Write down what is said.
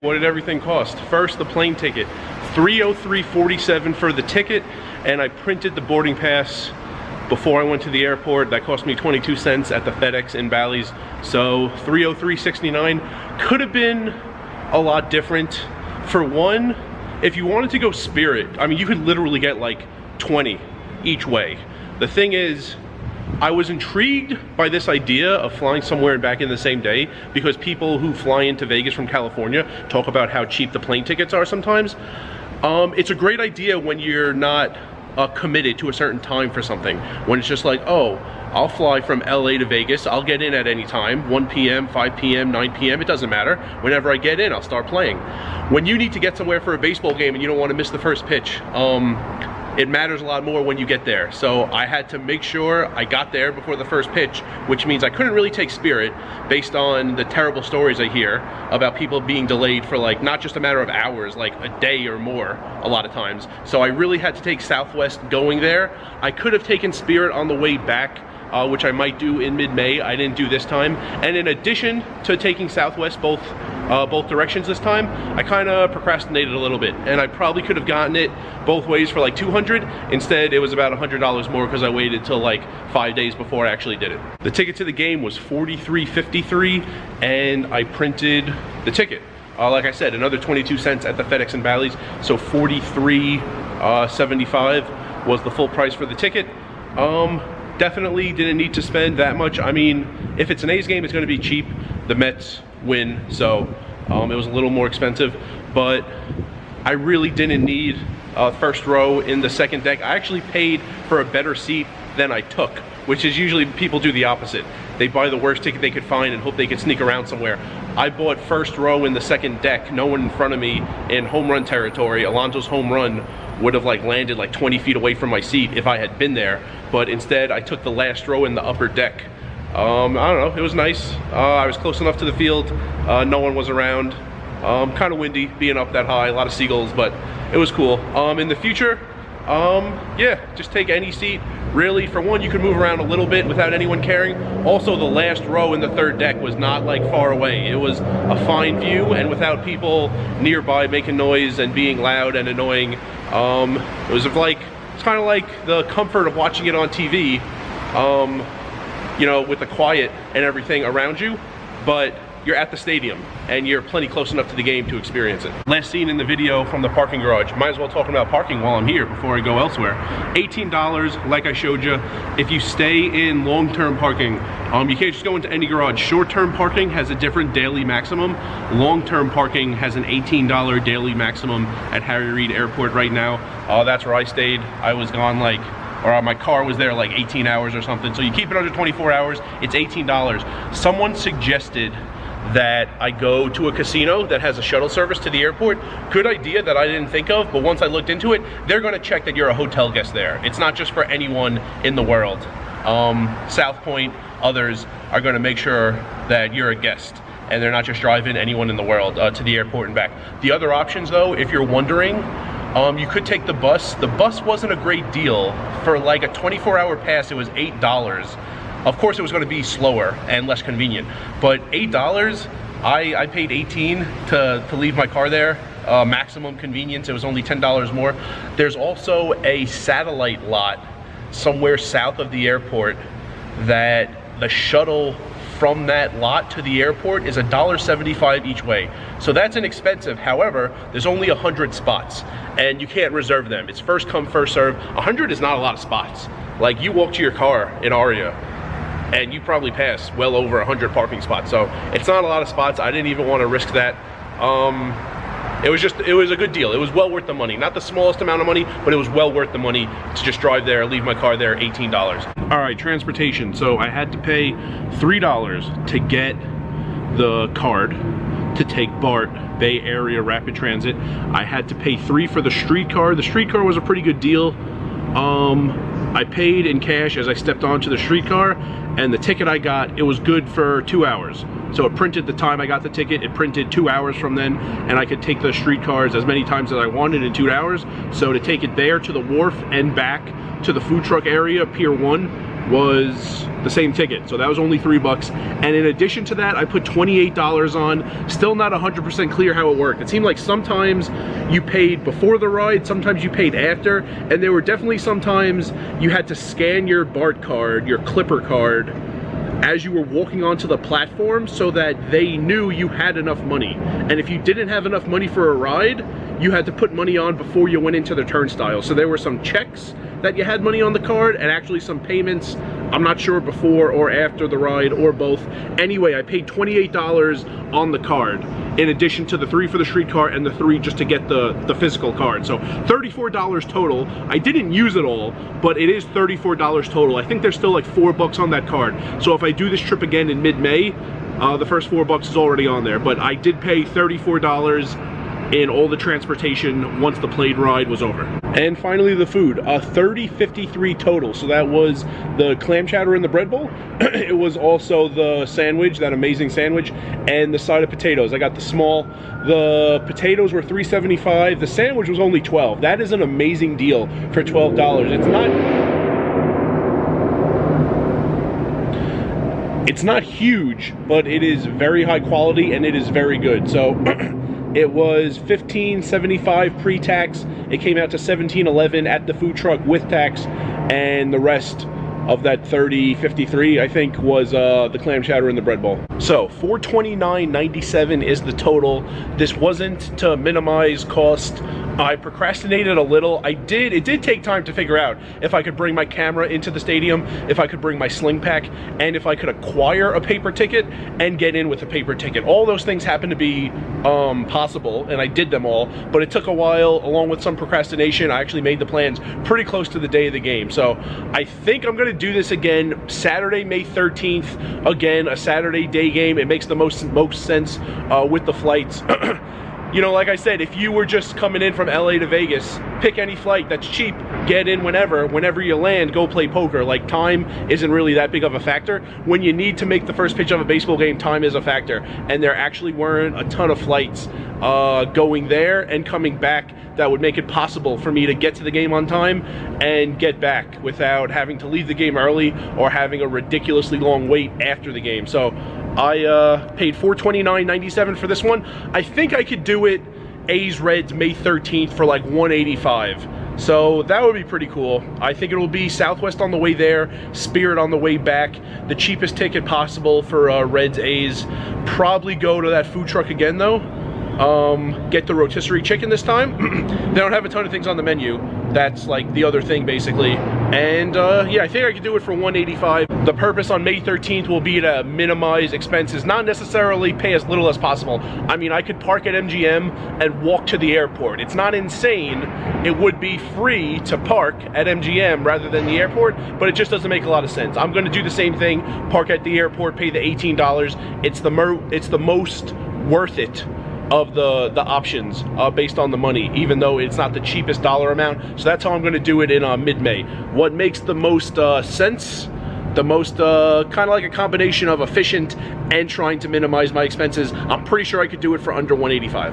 What did everything cost? First, the plane ticket, $303.47 for the ticket, and I printed the boarding pass before I went to the airport. That cost me 22 cents at the FedEx in Bally's, so $303.69. Could have been a lot different. For one, if you wanted to go Spirit, I mean, you could literally get like 20 each way. The thing is, I was intrigued by this idea of flying somewhere and back in the same day, because people who fly into Vegas from California talk about how cheap the plane tickets are sometimes. It's a great idea when you're not committed to a certain time for something. When it's just like, oh, I'll fly from LA to Vegas, I'll get in at any time, 1 p.m., 5 p.m., 9 p.m., it doesn't matter. Whenever I get in, I'll start playing. When you need to get somewhere for a baseball game and you don't want to miss the first pitch, it matters a lot more when you get there. So I had to make sure I got there before the first pitch, which means I couldn't really take Spirit based on the terrible stories I hear about people being delayed for like, not just a matter of hours, like a day or more a lot of times. So I really had to take Southwest going there. I could have taken Spirit on the way back, which I might do in mid-May. I didn't do this time. And in addition to taking Southwest both directions this time, I kind of procrastinated a little bit, and I probably could have gotten it both ways for like $200. Instead, it was about $100 more because I waited till like 5 days before I actually did it. The ticket to the game was $43.53, and I printed the ticket. Like I said, another 22 cents at the FedEx in Bally's, so $43.75 was the full price for the ticket. Definitely didn't need to spend that much. I mean, if it's an A's game, it's going to be cheap. The Mets win, so it was a little more expensive, but I really didn't need first row in the second deck. I actually paid for a better seat than I took, which is usually people do the opposite. They buy the worst ticket they could find and hope they could sneak around somewhere. I bought first row in the second deck, no one in front of me in home run territory. Alonso's home run would have like landed like 20 feet away from my seat if I had been there, but instead I took the last row in the upper deck. I don't know, it was nice. I was close enough to the field, no one was around. Kind of windy being up that high, a lot of seagulls, but it was cool. In the future, yeah, just take any seat. Really, for one, you could move around a little bit without anyone caring. Also, the last row in the third deck was not like far away. It was a fine view, and without people nearby making noise and being loud and annoying. It was like, it's kind of like the comfort of watching it on TV, you know, with the quiet and everything around you, but you're at the stadium and you're plenty close enough to the game to experience it. Last scene in the video from the parking garage. Might as well talk about parking while I'm here before I go elsewhere. $18, like I showed you. If you stay in long-term parking, you can't just go into any garage. Short-term parking has a different daily maximum. Long-term parking has an $18 daily maximum at Harry Reid Airport right now. That's where I stayed. I was gone like, or my car was there like 18 hours or something. So you keep it under 24 hours, it's $18. Someone suggested that I go to a casino that has a shuttle service to the airport. Good idea that I didn't think of, but once I looked into it, they're gonna check that you're a hotel guest there. It's not just for anyone in the world. South Point, others are gonna make sure that you're a guest and they're not just driving anyone in the world to the airport and back. The other options though, if you're wondering, you could take the bus. The bus wasn't a great deal. For like a 24-hour pass, it was $8. Of course, it was going to be slower and less convenient, but $8, I paid $18 to leave my car there. Maximum convenience, it was only $10 more. There's also a satellite lot somewhere south of the airport that the shuttle from that lot to the airport is $1.75 each way. So that's inexpensive. However, there's only 100 spots and you can't reserve them. It's first come, first serve. 100 is not a lot of spots. Like, you walk to your car in Aria and you probably pass well over 100 parking spots. So it's not a lot of spots. I didn't even want to risk that. It was a good deal. It was well worth the money. Not the smallest amount of money, but it was well worth the money to just drive there, leave my car there, $18. All right, transportation. So I had to pay $3 to get the card to take BART, Bay Area Rapid Transit. I had to pay $3 for the streetcar. The streetcar was a pretty good deal. I paid in cash as I stepped onto the streetcar, and the ticket I got, it was good for 2 hours. So it printed the time I got the ticket, it printed 2 hours from then, and I could take the streetcars as many times as I wanted in 2 hours. So to take it there to the wharf and back to the food truck area, Pier 1, was the same ticket. So that was only $3. And in addition to that, I put $28 on. Still not 100% clear how it worked. It seemed like sometimes you paid before the ride, sometimes you paid after, and there were definitely sometimes you had to scan your BART card, your Clipper card, as you were walking onto the platform so that they knew you had enough money. And if you didn't have enough money for a ride, you had to put money on before you went into the turnstile. So there were some checks that you had money on the card and actually some payments, I'm not sure before or after the ride or both. Anyway, I paid $28 on the card in addition to the $3 for the streetcar and the $3 just to get the physical card. So $34 total. I didn't use it all, but it is $34 total. I think there's still like $4 on that card. So if I do this trip again in mid-May, the first $4 is already on there. But I did pay $34 in all the transportation once the plane ride was over. And finally the food, $30.53 total. So that was the clam chowder in the bread bowl. It was also the sandwich, that amazing sandwich, and the side of potatoes. I got the small. The potatoes were $3.75. The sandwich was only $12. That is an amazing deal for $12. It's not huge, but it is very high quality and it is very good. So it was $15.75 pre-tax. It came out to $17.11 at the food truck with tax, and the rest of that $30.53 I think was the clam chowder and the bread bowl. So $429.97 is the total. This wasn't to minimize cost. I procrastinated a little. It did take time to figure out if I could bring my camera into the stadium, if I could bring my sling pack, and if I could acquire a paper ticket and get in with a paper ticket. All those things happened to be possible, and I did them all, but it took a while. Along with some procrastination, I actually made the plans pretty close to the day of the game. So I think I'm gonna do this again Saturday, May 13th. Again, a Saturday day game. It makes the most sense with the flights. You know, like I said, if you were just coming in from LA to Vegas, pick any flight that's cheap, get in whenever you land, go play poker. Like, time isn't really that big of a factor. When you need to make the first pitch of a baseball game, time is a factor. And there actually weren't a ton of flights going there and coming back that would make it possible for me to get to the game on time and get back without having to leave the game early or having a ridiculously long wait after the game. So I paid $429.97 for this one. I think I could do it A's Reds May 13th for like $185. So that would be pretty cool. I think it will be Southwest on the way there, Spirit on the way back. The cheapest ticket possible for Reds A's. Probably go to that food truck again though. Get the rotisserie chicken this time. They don't have a ton of things on the menu. That's like the other thing basically. And yeah, I think I could do it for $185. The purpose on May 13th will be to minimize expenses, not necessarily pay as little as possible. I mean, I could park at MGM and walk to the airport. It's not insane. It would be free to park at MGM rather than the airport, but it just doesn't make a lot of sense. I'm gonna do the same thing, park at the airport, pay the $18. It's the most worth it of the options based on the money, even though it's not the cheapest dollar amount. So that's how I'm going to do it in mid-May. What makes the most sense, the most kind of like a combination of efficient and trying to minimize my expenses, I'm pretty sure I could do it for under $185.